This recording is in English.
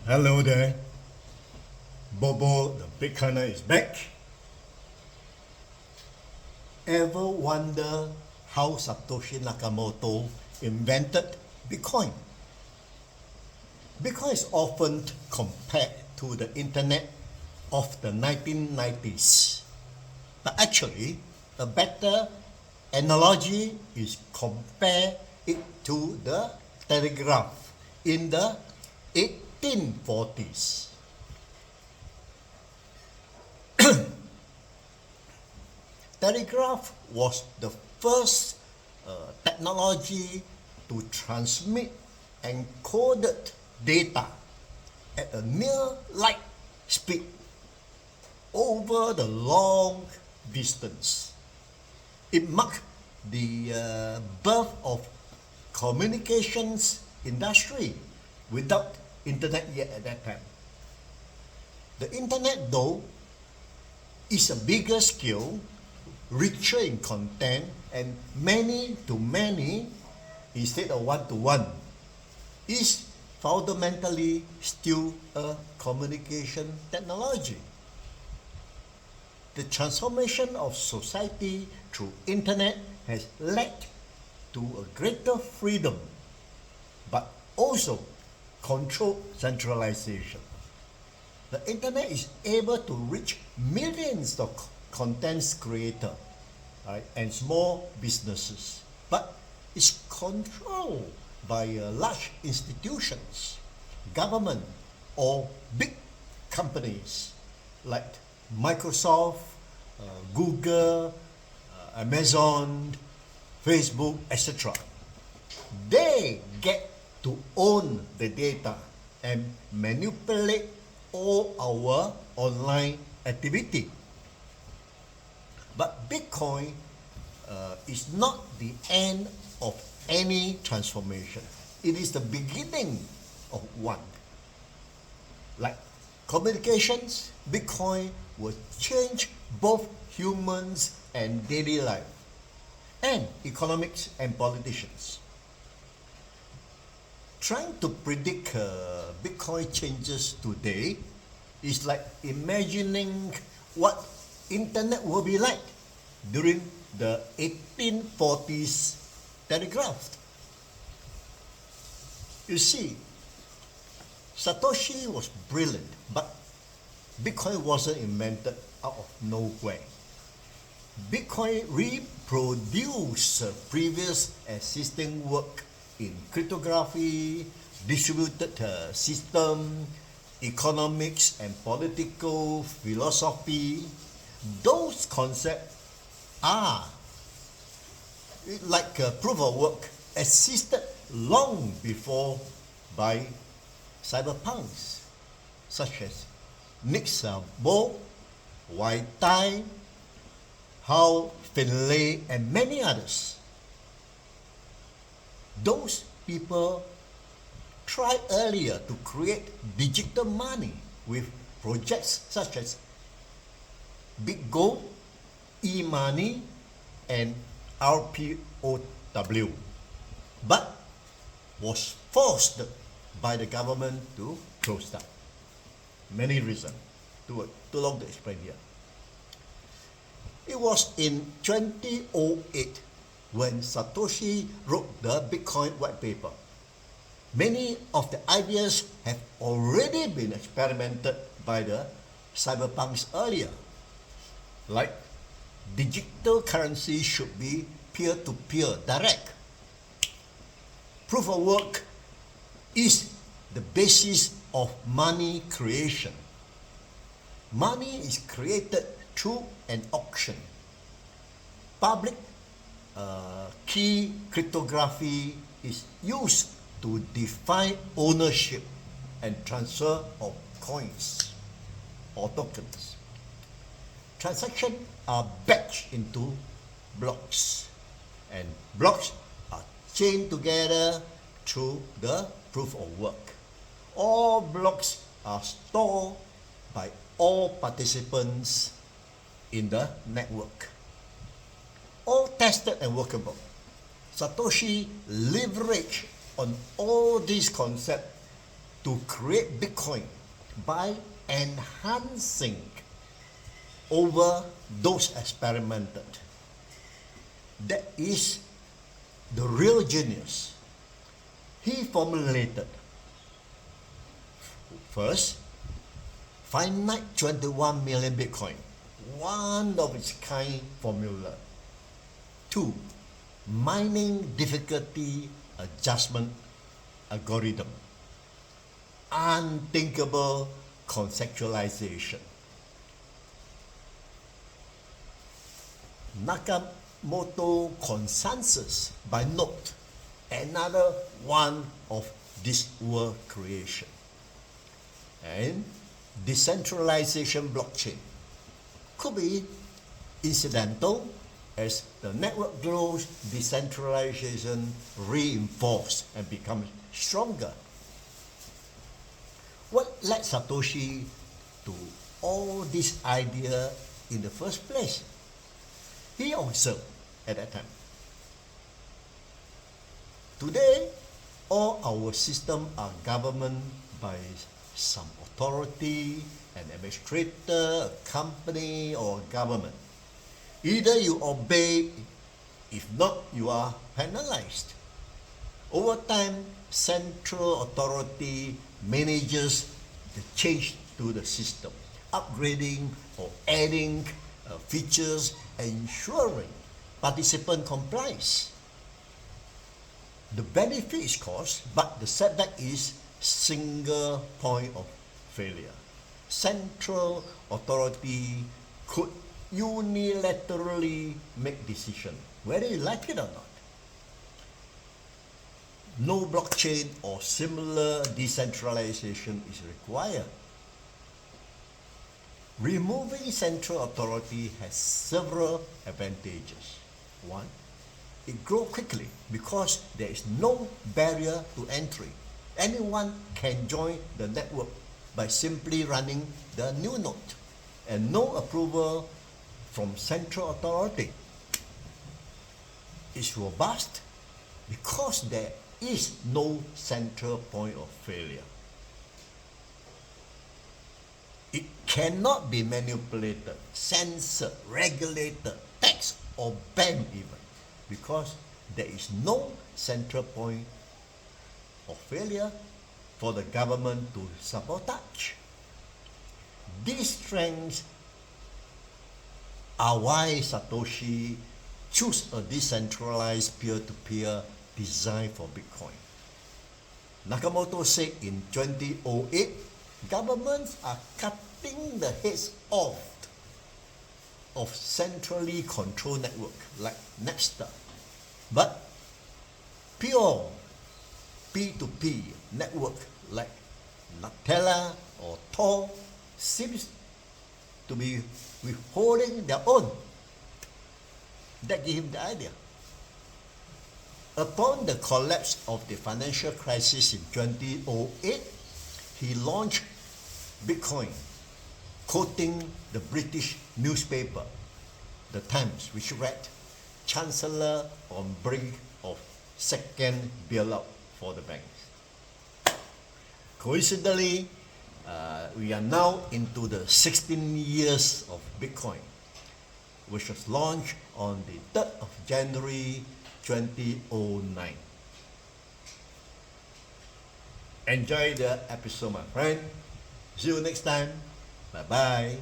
Hello there. BoBo, the big hunter, is back. Ever wonder how Satoshi Nakamoto invented Bitcoin? Bitcoin is often compared to the internet of the 1990s. But actually, a better analogy is compare it to the Telegraph in the 1840s. Telegraph was the first technology to transmit encoded data at a near light speed over the long distance. It marked the birth of communications industry without internet yet at that time. The internet, though, is a bigger scale, richer in content, and many to many instead of one to one, is fundamentally still a communication technology. The transformation of society through internet has led to a greater freedom, but also controlled centralization. The internet is able to reach millions of content creators, right, and small businesses, but it's controlled by large institutions, government, or big companies like Microsoft, Google, Amazon, Facebook, etc. They get to own the data and manipulate all our online activity. But Bitcoin is not the end of any transformation. It is the beginning of one. Like communications, Bitcoin will change both humans and daily life, and economics and politicians. Trying to predict Bitcoin changes today is like imagining what internet will be like during the 1840s telegraph. You see, Satoshi was brilliant, but Bitcoin wasn't invented out of nowhere. Bitcoin reproduced previous existing work in cryptography, distributed system, economics and political philosophy. Those concepts are like proof of work existed long before by cyberpunks such as Nick Szabo, Wai Tai, Hal Finlay, and many others. Those people tried earlier to create digital money with projects such as Big Gold, e-money, and RPOW, but was forced by the government to close down. Many reasons, too long to explain here. It was in 2008 when Satoshi wrote the Bitcoin white paper. Many of the ideas have already been experimented by the cyberpunks earlier, like digital currency should be peer-to-peer direct. Proof of work is the basis of money creation. Money is created through an auction. Public key cryptography is used to define ownership and transfer of coins or tokens. Transactions are batched into blocks, and blocks are chained together through the proof of work. All blocks are stored by all participants in the network. All tested and workable. Satoshi leveraged on all these concepts to create Bitcoin by enhancing over those experimented. That is the real genius. He formulated first, finite 21 million Bitcoin, one of its kind formula. 2, mining difficulty adjustment algorithm, unthinkable conceptualization. Nakamoto consensus by note, another one of this world creation. And decentralization blockchain could be incidental. As the network grows, decentralization reinforces and becomes stronger. What led Satoshi to all this idea in the first place? He observed at that time. Today, all our systems are governed by some authority, an administrator, a company, or government. Either you obey, if not, you are penalized. Over time, central authority manages the change to the system, upgrading or adding features, ensuring participant complies. The benefit is cost, but the setback is single point of failure. Central authority could unilaterally make decision, whether you like it or not. No blockchain or similar decentralization is required. Removing central authority has several advantages. One, it grows quickly because there is no barrier to entry. Anyone can join the network by simply running the new node, and no approval from central authority. It's robust because there is no central point of failure. It cannot be manipulated, censored, regulated, taxed, or banned even, because there is no central point of failure for the government to sabotage. These strengths are why Satoshi chose a decentralized peer-to-peer design for Bitcoin. Nakamoto said in 2008, governments are cutting the heads off of centrally controlled network like Napster. But pure P2P network like Nutella or Tor seems to be withholding their own. That gave him the idea. Upon the collapse of the financial crisis in 2008, he launched Bitcoin, quoting the British newspaper, The Times, which read, "Chancellor on brink of second bailout for the banks." Coincidentally, we are now into the 16 years of Bitcoin, which was launched on the 3rd of January 2009. Enjoy the episode, my friend. See you next time. Bye-bye.